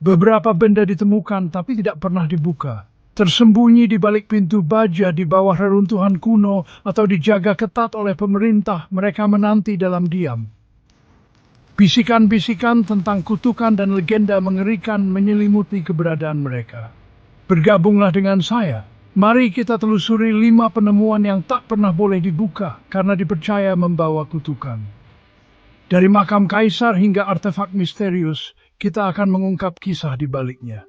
Beberapa benda ditemukan tapi tidak pernah dibuka. Tersembunyi di balik pintu baja di bawah reruntuhan kuno atau dijaga ketat oleh pemerintah, mereka menanti dalam diam. Bisikan-bisikan tentang kutukan dan legenda mengerikan menyelimuti keberadaan mereka. Bergabunglah dengan saya. Mari kita telusuri 5 penemuan yang tak pernah boleh dibuka karena dipercaya membawa kutukan. Dari makam kaisar hingga artefak misterius, kita akan mengungkap kisah di baliknya.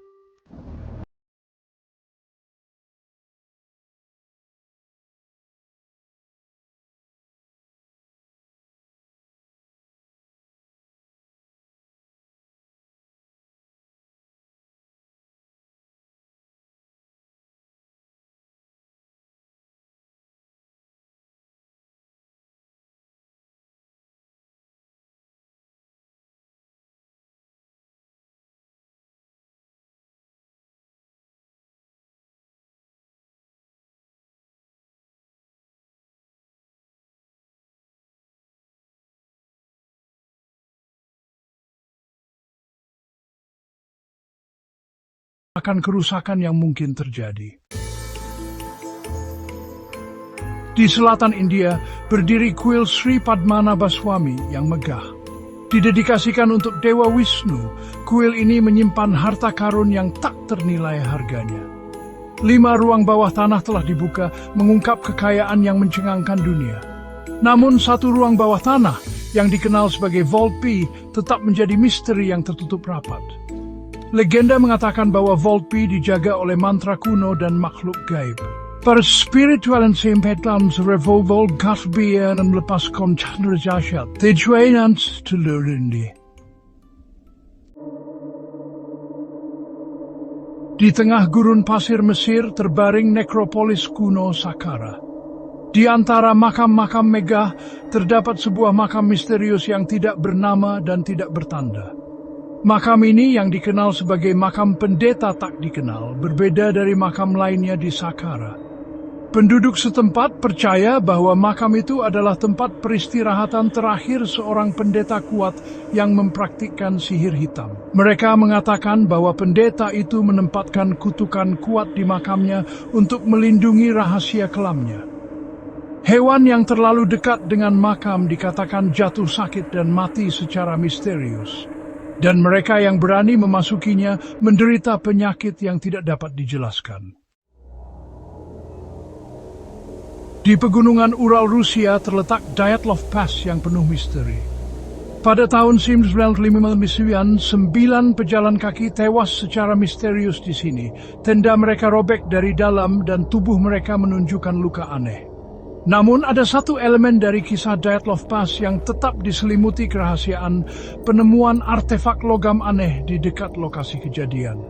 Akan kerusakan yang mungkin terjadi. Di selatan India, berdiri kuil Sri Padmanabhaswamy yang megah. Didedikasikan untuk Dewa Wisnu, kuil ini menyimpan harta karun yang tak ternilai harganya. 5 ruang bawah tanah telah dibuka, mengungkap kekayaan yang mencengangkan dunia. Namun 1 ruang bawah tanah, yang dikenal sebagai Vault P, tetap menjadi misteri yang tertutup rapat. Legenda mengatakan bahwa Vault P dijaga oleh mantra kuno dan makhluk gaib. Para spiritual dan sempedlam revolvol kasbiya dan melepaskan chandra jasyat. Tujuan telur indi. Di tengah gurun pasir Mesir terbaring nekropolis kuno Saqqara. Di antara makam-makam megah terdapat sebuah makam misterius yang tidak bernama dan tidak bertanda. Makam ini yang dikenal sebagai makam pendeta tak dikenal, berbeda dari makam lainnya di Saqqara. Penduduk setempat percaya bahwa makam itu adalah tempat peristirahatan terakhir seorang pendeta kuat yang mempraktikkan sihir hitam. Mereka mengatakan bahwa pendeta itu menempatkan kutukan kuat di makamnya untuk melindungi rahasia kelamnya. Hewan yang terlalu dekat dengan makam dikatakan jatuh sakit dan mati secara misterius. Dan mereka yang berani memasukinya menderita penyakit yang tidak dapat dijelaskan. Di pegunungan Ural Rusia terletak Dyatlov Pass yang penuh misteri. Pada tahun 1959, 9 pejalan kaki tewas secara misterius di sini. Tenda mereka robek dari dalam dan tubuh mereka menunjukkan luka aneh. Namun ada satu elemen dari kisah Dyatlov Pass yang tetap diselimuti kerahasiaan, penemuan artefak logam aneh di dekat lokasi kejadian.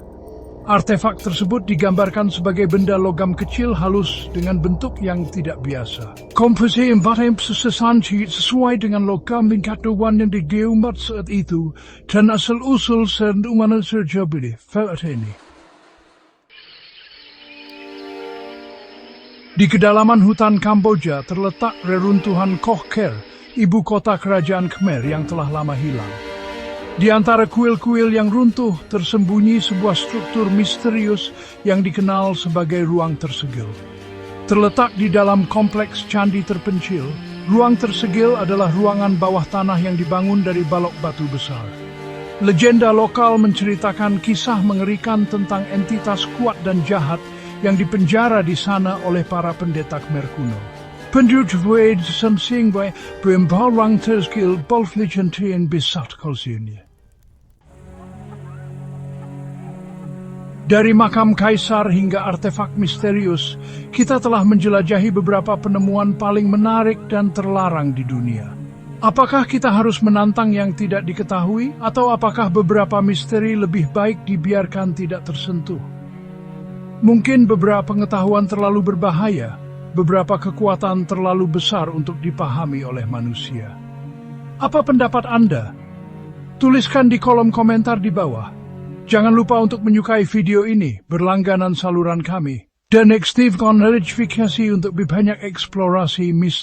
Artefak tersebut digambarkan sebagai benda logam kecil halus dengan bentuk yang tidak biasa. Komposisi embatem sesanci sesuai dengan logam bingkatuan yang digeumbat saat itu dan asal-usul sendungan terjadi saat ini. Di kedalaman hutan Kamboja terletak reruntuhan Koh Ker, ibu kota kerajaan Khmer yang telah lama hilang. Di antara kuil-kuil yang runtuh tersembunyi sebuah struktur misterius yang dikenal sebagai ruang tersegel. Terletak di dalam kompleks candi terpencil, ruang tersegel adalah ruangan bawah tanah yang dibangun dari balok batu besar. Legenda lokal menceritakan kisah mengerikan tentang entitas kuat dan jahat yang dipenjara di sana oleh para pendeta Khmer kuno. Penduduk Wade Samsing by Brimbalwang Terskil Bolflichentien Bisat Kolsinya. Dari makam kaisar hingga artefak misterius, kita telah menjelajahi beberapa penemuan paling menarik dan terlarang di dunia. Apakah kita harus menantang yang tidak diketahui, atau apakah beberapa misteri lebih baik dibiarkan tidak tersentuh? Mungkin beberapa pengetahuan terlalu berbahaya, beberapa kekuatan terlalu besar untuk dipahami oleh manusia. Apa pendapat Anda? Tuliskan di kolom komentar di bawah. Jangan lupa untuk menyukai video ini, berlangganan saluran kami, dan aktifkan notifikasi untuk lebih banyak eksplorasi misteri.